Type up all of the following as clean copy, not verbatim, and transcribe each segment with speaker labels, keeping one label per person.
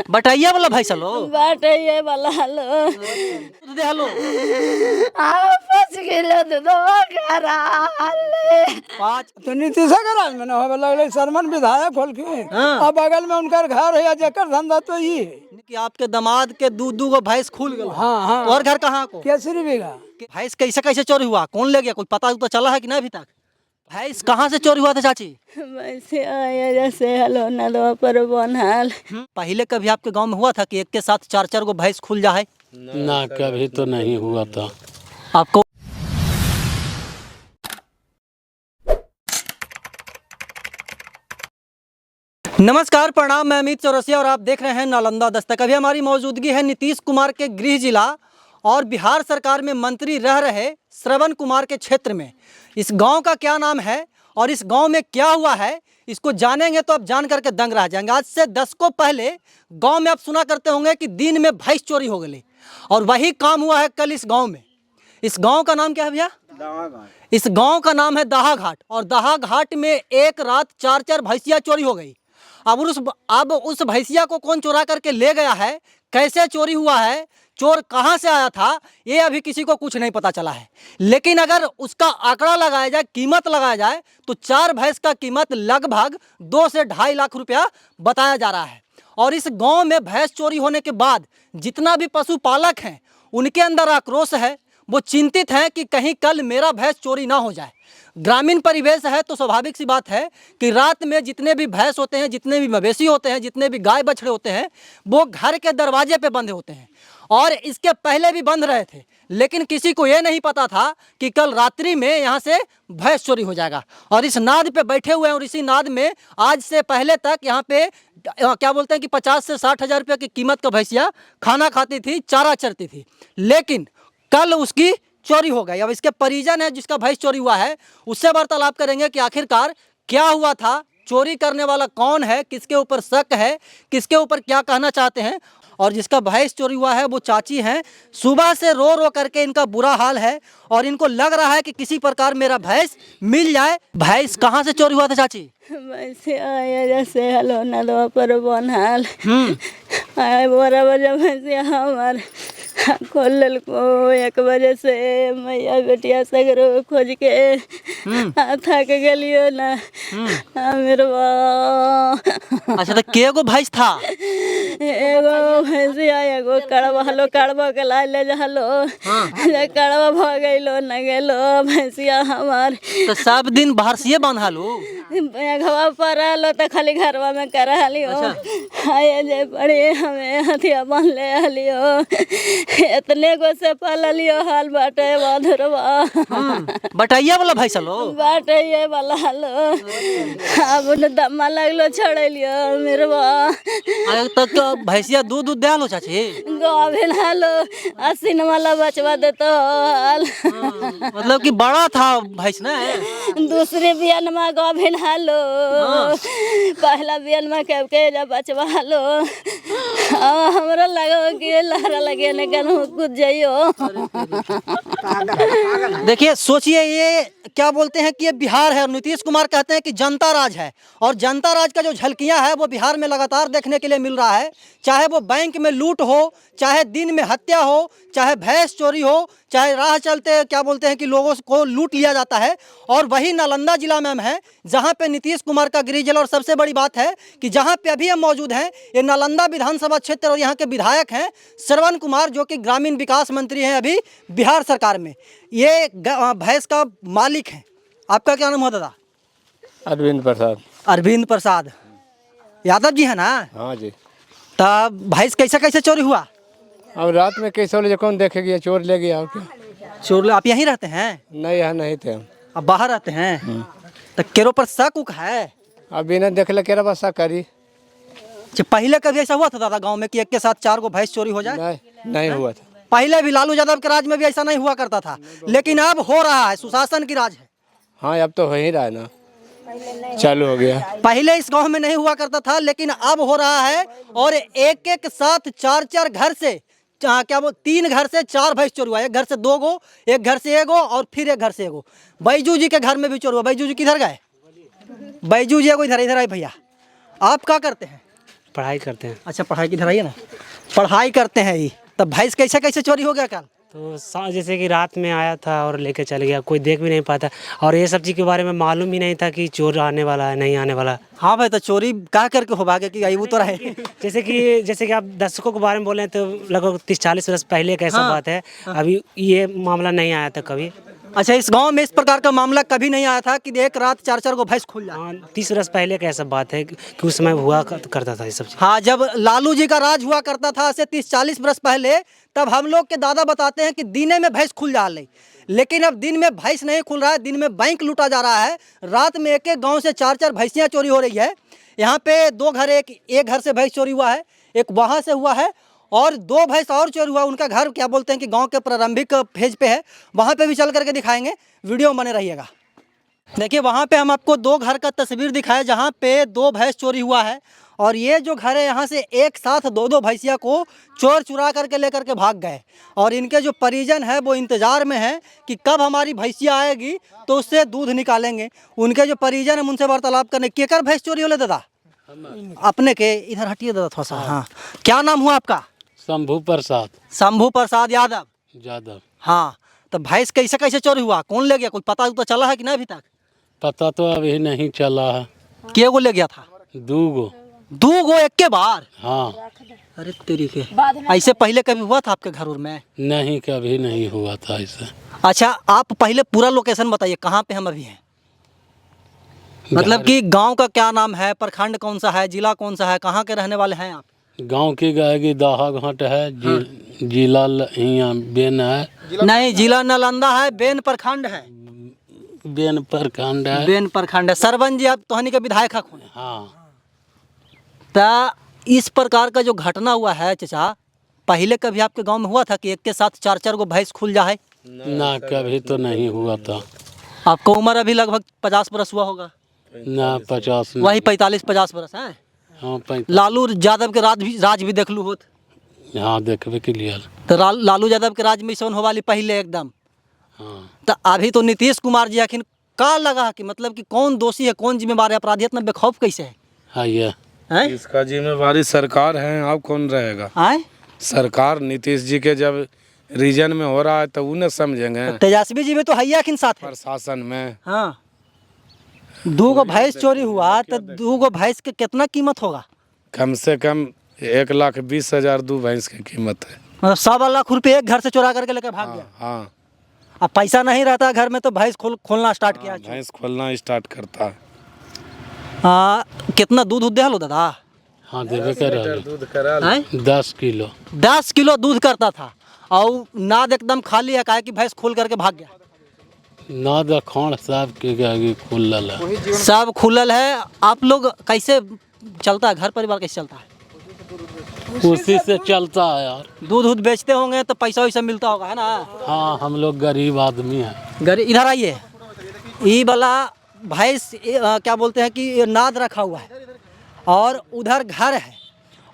Speaker 1: बटैया वाला भैंस लो
Speaker 2: बटैया वाला लो
Speaker 1: दूध दे हलो
Speaker 2: 5 किलो दूधवा करा ले
Speaker 1: 5
Speaker 3: तो नीतीश के राज में न होवे लगले शर्मन विधायक खोल के
Speaker 1: हाँ।
Speaker 3: अब बगल में उनकर घर है जेकर धंधा तो ये है।
Speaker 1: कि आपके दामाद के दू गो भैंस खुल गए।
Speaker 3: हाँ हाँ
Speaker 1: और घर कहाँ को
Speaker 3: केसरी बीघा
Speaker 1: भैंस कैसे कैसे चोरी हुआ, कौन ले गया, कुछ पता तो चला है कि नहीं अभी तक? भैंस कहाँ से चोरी हुआ था चाची?
Speaker 2: वैसे आया जैसे हलो नदवा पर बनल
Speaker 1: पहले कभी आपके गांव में हुआ था कि एक के साथ 4 गो भैंस खुल जाए?
Speaker 4: ना कभी तो नहीं हुआ था।
Speaker 1: आपको नमस्कार, प्रणाम। मैं अमित चौरसिया और आप देख रहे हैं नालंदा दस्तक। अभी हमारी मौजूदगी है नीतीश कुमार के गृह जिला और बिहार सरकार में मंत्री रह रहे श्रवण कुमार के क्षेत्र में। इस गांव का क्या नाम है और इस गांव में क्या हुआ है, इसको जानेंगे तो आप जान करके दंग रह जाएंगे। आज से 10 को पहले गांव में आप सुना करते होंगे कि दिन में भैंस चोरी हो गई, और वही काम हुआ है कल इस गाँव में। इस गाँव का नाम क्या है भैया? इस गाँव का नाम है दाहा घाट। और दाहा घाट में एक रात 4 भैंसियाँ चोरी हो गई। अब उस भैंसिया को कौन चुरा करके ले गया है, कैसे चोरी हुआ है, चोर कहां से आया था, ये अभी किसी को कुछ नहीं पता चला है। लेकिन अगर उसका आंकड़ा लगाया जाए, कीमत लगाया जाए, तो 4 भैंस का कीमत लगभग 2 से 2.5 लाख रुपया बताया जा रहा है। और इस गांव में भैंस चोरी होने के बाद जितना भी पशुपालक हैं उनके अंदर आक्रोश है। वो चिंतित हैं कि कहीं कल मेरा भैंस चोरी ना हो जाए। ग्रामीण परिवेश है तो स्वाभाविक सी बात है कि रात में जितने भी भैंस होते हैं, जितने भी मवेशी होते हैं, जितने भी गाय बछड़े होते हैं, वो घर के दरवाजे पे बंधे होते हैं। और इसके पहले भी बंद रहे थे, लेकिन किसी को ये नहीं पता था कि कल रात्रि में यहाँ से भैंस चोरी हो जाएगा। और इस नाद पे बैठे हुए हैं और इसी नाद में आज से पहले तक यहाँ पे क्या बोलते हैं कि 50 से 60 हज़ार रुपये की कीमत का भैंसिया खाना खाती थी, चारा चरती थी। लेकिन कल उसकी चोरी हो गई। अब इसके परिजन है जिसका भैंस चोरी हुआ है, उससे वार्तालाप करेंगे कि आखिरकार क्या हुआ था, चोरी करने वाला कौन है, किसके ऊपर शक है, किसके ऊपर क्या कहना चाहते हैं। और जिसका भैंस चोरी हुआ है वो चाची हैं। सुबह से रो रो करके इनका बुरा हाल है और इनको लग रहा है कि किसी प्रकार मेरा भैंस मिल जाए। भैंस कहाँ से चोरी हुआ था चाची?
Speaker 2: वैसे आया जैसे हलो नदवा पर बनल आया बराबर जब भैंसिया हमार खोल को 1 बजे से मैया बेटिया सगरो खोज के थक गलियो ना मेरे
Speaker 1: अच्छा, तो के गो भैंस था?
Speaker 2: एगो भैंसिया एगो कड़वा हलो, कड़वा के ला ले हलो कड़वा भ गइलो न गेलो भैंसिया हमार।
Speaker 1: तो सब दिन भरसिए बांधालू?
Speaker 2: घवा पर आलो तो खाली घरवा में करा लियो। आए जे पड़े हमें हथिया बन ले लियो, इतने को से पाल लियो हाल बाटे मधुरवा
Speaker 1: बटैया वाला भैंस लो
Speaker 2: बाटे वाला लो। अब न दमा लगलो छोड़ लियो मेरवा।
Speaker 1: तो भैंसिया दूध दे लो चाची?
Speaker 2: गाभिन हालो 80 वाला बचवा देतो हाल।
Speaker 1: मतलब कि बड़ा था भैंस ना?
Speaker 2: दूसरे बियान में गाभिन हालो, पहला बियान में कब के जब बचवा हालो हमरा लगो कि लहरा लगे ने कन कूद जाइयो।
Speaker 1: देखिए, सोचिए, ये क्या बोलते हैं कि ये बिहार है और नीतीश कुमार कहते हैं कि जनता राज है। और जनता राज का जो झलकियां है वो बिहार में लगातार देखने के लिए मिल रहा है। चाहे वो बैंक में लूट हो, चाहे दिन में हत्या हो, चाहे भैंस चोरी हो, चाहे राह चलते क्या बोलते हैं कि लोगों को लूट लिया जाता है। और वही नालंदा जिला में हम हैं जहाँ पे नीतीश कुमार का गृह जिला। और सबसे बड़ी बात है कि जहाँ पे अभी हम मौजूद हैं ये नालंदा विधानसभा क्षेत्र और यहाँ के विधायक हैं श्रवण कुमार, जो कि ग्रामीण विकास मंत्री हैं अभी बिहार सरकार में। ये भैंस का मालिक है। आपका क्या नाम होता था?
Speaker 4: अरविंद प्रसाद।
Speaker 1: अरविंद प्रसाद यादव जी है ना?
Speaker 4: हाँ जी।
Speaker 1: तब भैंस कैसे कैसे चोरी हुआ?
Speaker 4: अब रात में कैसे ले कौन देखेगी, चोर ले गया और क्या।
Speaker 1: चोर आप यहीं रहते हैं?
Speaker 4: नहीं, यहाँ नहीं थे हम।
Speaker 1: अब बाहर रहते हैं तो केरो पर शक उक है?
Speaker 4: अभी ना देख ले केरा बसा करी।
Speaker 1: पहले कभी ऐसा हुआ था दादा गांव में कि एक के साथ 4 गो भैंस चोरी हो जाए?
Speaker 4: नहीं हुआ था।
Speaker 1: पहले भी लालू यादव के राज में भी ऐसा नहीं हुआ करता था, लेकिन अब हो रहा है। सुशासन की राज है।
Speaker 4: हाँ, अब तो हो ही रहा है ना, चालू हो गया।
Speaker 1: पहले इस गांव में नहीं हुआ करता था, लेकिन अब हो रहा है। और एक एक साथ 4 घर से क्या वो 3 घर से 4 भैंस चोरी हुआ। एक घर से 2 गो, एक घर से 1 गो और फिर एक घर से 1 गो। बैजू जी के घर में भी चोरी हुआ। बैजू जी किधर गए? बैजू जी को इधर इधर आए भैया। आप क्या करते हैं?
Speaker 5: पढ़ाई करते हैं।
Speaker 1: अच्छा पढ़ाई किधर आइए ना, पढ़ाई करते हैं ये। तब भैंस कैसे कैसे चोरी हो गया कल?
Speaker 5: तो जैसे कि रात में आया था और लेके चल गया, कोई देख भी नहीं पाता, और ये सब चीज़ के बारे में मालूम ही नहीं था कि चोर आने वाला है नहीं आने वाला।
Speaker 1: हाँ भाई, तो चोरी क्या करके हो भागे कि वो तो रहे?
Speaker 5: जैसे कि आप दर्शकों के बारे में बोले तो लगभग 30-40 वर्ष पहले का ऐसा बात है। अभी ये मामला नहीं आया था कभी।
Speaker 1: अच्छा, इस गांव में इस प्रकार का मामला कभी नहीं आया था कि एक रात 4-4 को भैंस खुल जाए?
Speaker 5: हाँ, 30 वर्ष पहले का ऐसा बात है कि उस समय हुआ करता था ये सब चीज़।
Speaker 1: हाँ, जब लालू जी का राज हुआ करता था से 30-40 वर्ष पहले, तब हम लोग के दादा बताते हैं कि दिन में भैंस खुल जा रही। लेकिन अब दिन में भैंस नहीं खुल रहा है, दिन में बैंक लूटा जा रहा है। रात में एक एक गाँव से 4-4 भैंसियाँ चोरी हो रही है। यहाँ पे 2 घर, एक घर से भैंस चोरी हुआ है, एक वहाँ से हुआ है, और 2 भैंस और चोरी हुआ। उनका घर क्या बोलते हैं कि गांव के प्रारंभिक फेज पे है, वहाँ पे भी चल करके दिखाएंगे, वीडियो बने रहिएगा। देखिए वहाँ पे हम आपको 2 घर का तस्वीर दिखाए जहाँ पे 2 भैंस चोरी हुआ है, और ये जो घर है यहाँ से एक साथ 2-2 भैंसिया को चोर चुरा करके लेकर के भाग गए। और इनके जो परिजन है वो इंतज़ार में है कि कब हमारी भैंसिया आएगी तो उससे दूध निकालेंगे। उनके जो परिजन है उनसे वार्तालाप करने। केकर भैंस चोरी होले दादा? अपने के इधर हटिए दादा थोड़ा सा। हाँ, क्या नाम हुआ आपका?
Speaker 4: शंभू प्रसाद
Speaker 1: शंभू प्रसाद यादव।
Speaker 4: यादव।
Speaker 1: हाँ, तो भैंस कैसे कैसे चोरी हुआ, कौन ले गया, कोई पता तो चला है कि नहीं अभी तक?
Speaker 4: पता तो अभी नहीं चला है।
Speaker 1: के गो ले गया था?
Speaker 4: 2 गो।
Speaker 1: 2 गो एक के बार?
Speaker 4: हाँ।
Speaker 1: अरे तेरी के, ऐसे पहले कभी हुआ था आपके घर में?
Speaker 4: नहीं, कभी नहीं हुआ था ऐसा।
Speaker 1: अच्छा, आप पहले पूरा लोकेशन बताइए, कहाँ पे हम अभी हैं? मतलब कि गांव का क्या नाम है, प्रखंड कौन सा है, जिला कौन सा है, कहाँ के रहने वाले हैं आप?
Speaker 4: गांव की गायगी दाहा घाट है, जिला यहाँ बेन है।
Speaker 1: नहीं, जिला नालंदा है, बेन प्रखंड है।
Speaker 4: बेन प्रखंड है।
Speaker 1: बेन प्रखंड है। सरवन जी आप तोहनी के विधायक हन।
Speaker 4: हाँ।
Speaker 1: तो इस प्रकार का जो घटना हुआ है चचा, पहले कभी आपके गांव में हुआ था कि एक के साथ 4-4 गो भैंस खुल जाए?
Speaker 4: ना, कभी तो नहीं हुआ था।
Speaker 1: आपका उम्र अभी लगभग 50 बरस हुआ होगा
Speaker 4: ना, 50 नहीं।
Speaker 1: वही 45-50 बरस है।
Speaker 4: हाँ, 50।
Speaker 1: लालू यादव के राज भी देख लू होत।
Speaker 4: हाँ, देखबे के लिए।
Speaker 1: तो लालू यादव के राज में ऐसा हो वाली पहले एकदम।
Speaker 4: हाँ।
Speaker 1: तो अभी तो नीतीश कुमार जी आखिर का लगा कि मतलब कि कौन दोषी है, कौन जिम्मेवार है, अपराधी इतना बेखौफ कैसे है?
Speaker 4: हाँ, ये
Speaker 1: हैं?
Speaker 6: इसका जिम्मेवारी सरकार है, अब कौन रहेगा?
Speaker 1: आए?
Speaker 6: सरकार नीतीश जी के जब रीजन में हो रहा है तो उन्हें समझेंगे।
Speaker 1: तेजस्वी जी में तो हैया किन साथ है
Speaker 6: प्रशासन में।
Speaker 1: हाँ, 2 गो भैंस चोरी हुआ तो 2 गो भैंस के कितना कीमत होगा?
Speaker 6: कम से कम 1,20,000 2 भैंस की कीमत है।
Speaker 1: मतलब 1.25 लाख रुपये एक घर से चुरा करके लेकर भाग गया।
Speaker 6: हाँ,
Speaker 1: अब पैसा नहीं रहता घर में तो भैंस खोलना स्टार्ट किया।
Speaker 6: भैंस खोलना स्टार्ट करता है।
Speaker 1: कितना दूध दे हलो दादा?
Speaker 4: हाँ, देवे कर रहा है।
Speaker 6: दूध करा
Speaker 4: 10 किलो।
Speaker 1: 10 किलो दूध करता था, और नाद एकदम खाली है, काहे कि भैंस खोल करके भाग गया।
Speaker 4: ना दखौड़ साहब के गागी खुलल है।
Speaker 1: सब खुलल है। आप लोग कैसे चलता है, घर परिवार कैसे चलता है?
Speaker 4: उसी से चलता है यार।
Speaker 1: दूध बेचते होंगे तो पैसा वैसा मिलता होगा, है ना?
Speaker 4: हाँ, हम लोग गरीब आदमी हैं।
Speaker 1: इधर आइए। ये वाला भैंस क्या बोलते हैं कि नाद रखा हुआ है, और उधर घर है,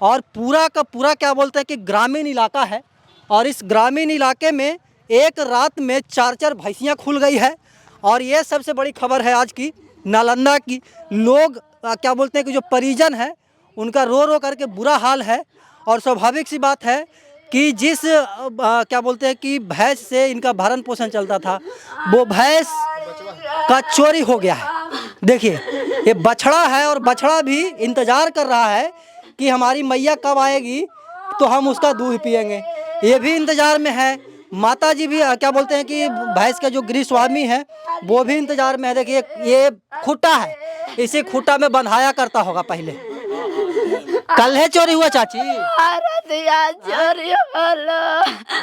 Speaker 1: और पूरा का पूरा क्या बोलते हैं कि ग्रामीण इलाका है। और इस ग्रामीण इलाके में एक रात में 4-4 भैंसियाँ खुल गई है। और ये सबसे बड़ी खबर है आज की नालंदा की। लोग क्या बोलते हैं कि जो परिजन है उनका रो रो करके बुरा हाल है। और स्वाभाविक सी बात है कि जिस क्या बोलते हैं कि भैंस से इनका भरण पोषण चलता था, वो भैंस का चोरी हो गया है। देखिए ये बछड़ा है, और बछड़ा भी इंतज़ार कर रहा है कि हमारी मैया कब आएगी तो हम उसका दूध पिएंगे। ये भी इंतज़ार में है। माता जी भी क्या बोलते हैं कि भैंस का जो गृह स्वामी है वो भी इंतज़ार में है। देखिए ये खूटा है, इसी खूटा में बंधाया करता होगा पहले। कल है चोरी हुआ चाची?
Speaker 2: रतिया चोरी होलो,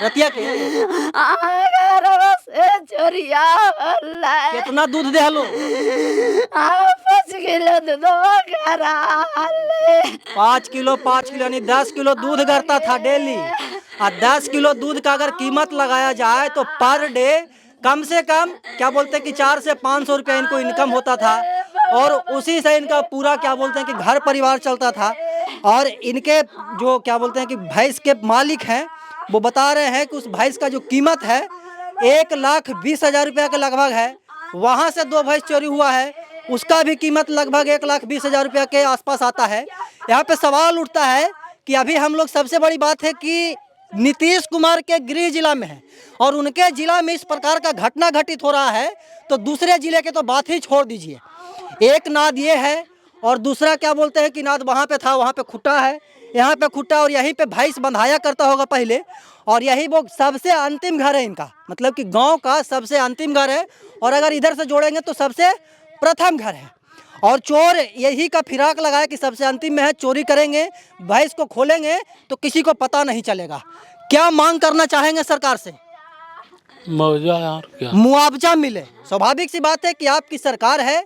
Speaker 1: रतिया के
Speaker 2: घरवा से चोरिया होला।
Speaker 1: कितना दूध दे हलो?
Speaker 2: 5 किलो दूधवा घरा ले।
Speaker 1: 5 किलो यानी 10 किलो दूध करता था डेली। और 10 किलो दूध का अगर कीमत लगाया जाए तो पर डे कम से कम क्या बोलते हैं कि 400 से 500 रुपया इनको इनकम होता था। और उसी से इनका पूरा क्या बोलते हैं कि घर परिवार चलता था। और इनके जो क्या बोलते हैं कि भैंस के मालिक हैं वो बता रहे हैं कि उस भैंस का जो कीमत है 1,20,000 रुपया के लगभग है। वहाँ से 2 भैंस चोरी हुआ है, उसका भी कीमत लगभग 1,20,000 रुपया के आसपास आता है। यहाँ पे सवाल उठता है कि अभी हम लोग, सबसे बड़ी बात है कि नीतीश कुमार के गृह जिला में है और उनके जिला में इस प्रकार का घटना घटित हो रहा है, तो दूसरे जिले के तो बात ही छोड़ दीजिए। एक नाद ये है और दूसरा क्या बोलते हैं कि नाद वहाँ पे था, वहाँ पे खुट्टा है, यहाँ पे खुट्टा, और यहीं पे भैंस बंधाया करता होगा पहले, और यही वो सबसे अंतिम घर है इनका, मतलब कि गांव का सबसे अंतिम घर है, और अगर इधर से जोड़ेंगे तो सबसे प्रथम घर है। और चोर यही का फिराक लगाए कि सबसे अंतिम में है, चोरी करेंगे, भैंस को खोलेंगे तो किसी को पता नहीं चलेगा। क्या मांग करना चाहेंगे सरकार से?
Speaker 4: मुआवजा यार क्या।
Speaker 1: मुआवजा मिले। स्वाभाविक सी बात है कि आपकी सरकार है,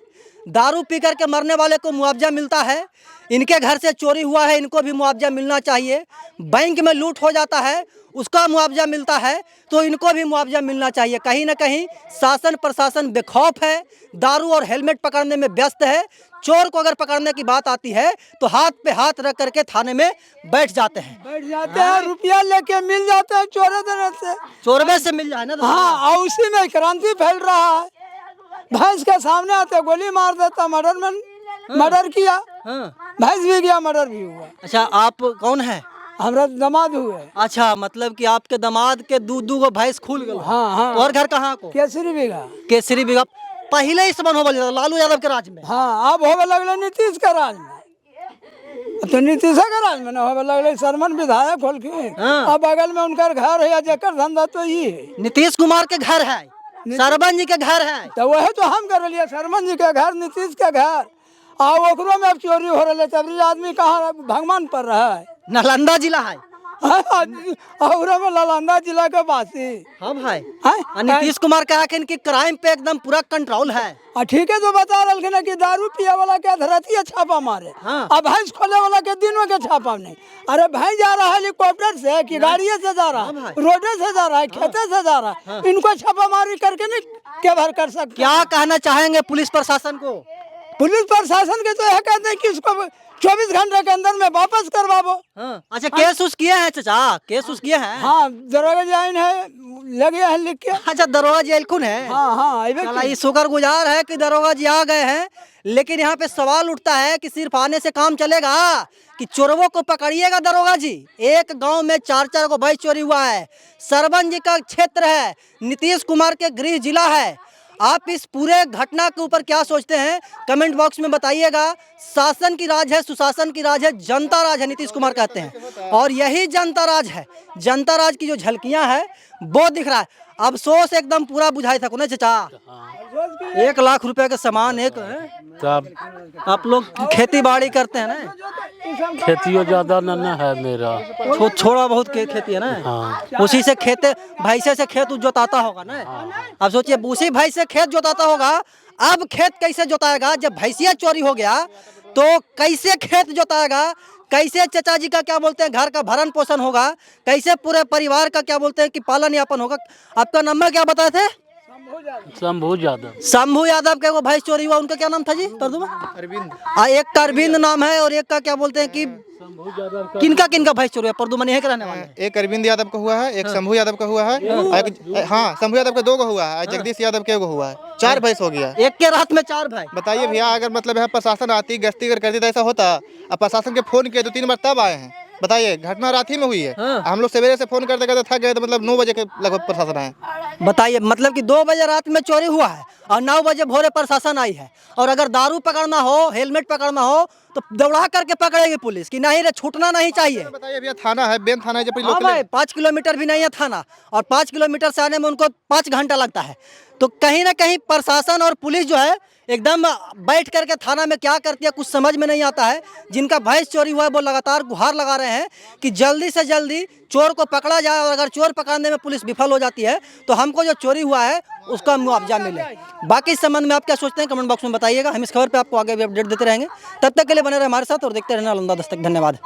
Speaker 1: दारू पी करके मरने वाले को मुआवजा मिलता है, इनके घर से चोरी हुआ है, इनको भी मुआवजा मिलना चाहिए। बैंक में लूट हो जाता है, उसका मुआवजा मिलता है, तो इनको भी मुआवजा मिलना चाहिए। कहीं ना कहीं शासन प्रशासन बेखौफ है, दारू और हेलमेट पकड़ने में व्यस्त है। चोर को अगर पकड़ने की बात आती है तो हाथ पे हाथ रख करके थाने में बैठ जाते हैं,
Speaker 3: रुपया लेके मिल जाते हैं चोरे देने से।
Speaker 1: चोरबे से मिल जाए ना।
Speaker 3: हाँ, और उसी में क्रांति फैल रहा है। भैंस के सामने आते गोली मार देता, मर्डर किया, भैंस भी गया, मर्डर भी हुआ।
Speaker 1: अच्छा, आप कौन है?
Speaker 3: हमारा दामाद हुए।
Speaker 1: अच्छा, मतलब कि आपके दामाद के दू गो भैंस खुल गए।
Speaker 3: हाँ हाँ।
Speaker 1: और घर कहाँ को?
Speaker 3: केसरी बीघा।
Speaker 1: केसरी बीघा पहले ही समन होबल जाता लालू यादव के राज में।
Speaker 3: हाँ, अब होवे लगले नीतीश के राज में। तो नीतीश के राज में ना होवे लगले सरमन विधायक खोल के।
Speaker 1: हाँ।
Speaker 3: अब बगल में उनका घर है, जेकर धंधा तो ये है।
Speaker 1: नीतीश कुमार के घर है, सरबन जी के घर है,
Speaker 3: तो वही तो हम कर लिए, शर्मन जी के घर, नीतीश के घर। और ओकरो में अब चोरी हो रहा है, तब आदमी कहाँ भगवान पर रहा है।
Speaker 1: नालंदा जिला है।
Speaker 3: और में नालंदा जिला के वासी।
Speaker 1: हाँ भाई।
Speaker 3: हैं?
Speaker 1: और नीतीश कुमार कहा कि इनकी क्राइम पे एकदम पूरा कंट्रोल है।
Speaker 3: ठीक है, तो बता रहे ना कि दारू पिया वाला के धरती छापा मारे।
Speaker 1: हाँ।
Speaker 3: अब भैंस खोले वाला के दिनों के छापा नहीं। अरे भैंस जा रहा है हेलीकॉप्टर से कि गाड़ी से जा रहा है, रोड से जा रहा है, खेते से जा रहा है, इनको छापा मारी करके नहीं क्या भर कर सकते।
Speaker 1: क्या कहना चाहेंगे पुलिस प्रशासन को?
Speaker 3: पुलिस प्रशासन के तो यह कहते हैं कि इसको 24 घंटे के अंदर में वापस करवाओ।
Speaker 1: हाँ। अच्छा, केस उस किए हैं चाचा? केस उस किए हैं?
Speaker 3: हाँ, दरोगा जी आइन है, लगे हैं लिख के।
Speaker 1: अच्छा, दरोगा जी एलकुन है।
Speaker 3: हाँ हाँ,
Speaker 1: चला, ये शुक्रगुजार है कि दरोगा जी आ गए हैं। लेकिन यहाँ पे सवाल उठता है कि सिर्फ आने से काम चलेगा कि चोरों को पकड़िएगा दरोगा जी। एक गांव में 4 को भैंस चोरी हुआ है, सरबन जी का क्षेत्र है, नीतीश कुमार के गृह जिला है। आप इस पूरे घटना के ऊपर क्या सोचते हैं, कमेंट बॉक्स में बताइएगा। शासन की राज है, सुशासन की राज है, जनता राज है, नीतीश कुमार कहते हैं, और यही जनता राज है। जनता राज की जो झलकियां है वो दिख रहा है। अफसोस एकदम पूरा बुझाई था ना चाचा। 1 लाख रुपए का सामान एक है।
Speaker 4: तब
Speaker 1: आप लोग खेती बाड़ी करते हैं ना?
Speaker 4: खेतियों ज्यादा न है मेरा।
Speaker 1: थोड़ा बहुत खेती है ना?
Speaker 4: हाँ।
Speaker 1: उसी से भैंसे से खेत जोताता होगा ना? अब सोचिए, उसी भैंस से खेत जोताता होगा। अब खेत कैसे जोताएगा जब भैंसिया चोरी हो गया? तो कैसे खेत जोताएगा? कैसे चचा जी का क्या बोलते हैं घर का भरण पोषण होगा? कैसे पूरे परिवार का क्या बोलते हैं कि पालन यापन होगा? आपका नंबर क्या बताए थे?
Speaker 4: शंभू यादव।
Speaker 1: शंभू यादव के वो भैंस चोरी हुआ, उनका क्या नाम था जी? अरविंद। एक का अरविंद नाम है और एक का क्या बोलते हैं कि किनका भैंस चोरी हुआ? परदुमनी है, रहने वाले।
Speaker 7: एक अरविंद यादव का हुआ है, एक शंभू यादव का हुआ है, हाँ शंभू यादव का 2 हुआ है, जगदीश यादव के हुआ है, 4 भैंस हो गया।
Speaker 1: एक के रात में 4 भाई।
Speaker 7: बताइए भैया, अगर मतलब है प्रशासन आती गश्ती अगर करती तो ऐसा होता? अब प्रशासन के फोन किए तो 3 बार तब आए हैं। बताइए, घटना रात ही में हुई है। हम लोग सवेरे से फोन करते करते थक गए, तो मतलब 9 बजे के लगभग प्रशासन आए।
Speaker 1: बताइए, मतलब कि 2 बजे रात में चोरी हुआ है और 9 बजे भोरे प्रशासन आई है। और अगर दारू पकड़ना हो, हेलमेट पकड़ना हो तो दौड़ा करके पकड़ेगी पुलिस कि नहीं रे, छूटना नहीं चाहिए।
Speaker 7: बताइए भैया, थाना है, बेन थाना है, जब
Speaker 1: हाँ भाई, 5 किलोमीटर भी नहीं है थाना, और 5 किलोमीटर से आने में उनको 5 घंटा लगता है। तो कहीं ना कहीं प्रशासन और पुलिस जो है एकदम बैठ करके थाना में क्या करती है कुछ समझ में नहीं आता है। जिनका भैंस चोरी हुआ है वो लगातार गुहार लगा रहे हैं कि जल्दी से जल्दी चोर को पकड़ा जाए, और अगर चोर पकड़ने में पुलिस विफल हो जाती है तो हमको जो चोरी हुआ है उसका मुआवजा मिले। बाकी इस संबंध में आप क्या सोचते हैं कमेंट बॉक्स में बताइएगा। हम इस खबर पर आपको आगे भी अपडेट देते रहेंगे। तब तक के लिए बने रहे हमारे साथ और देखते रहना नालंदा दस्तक। धन्यवाद।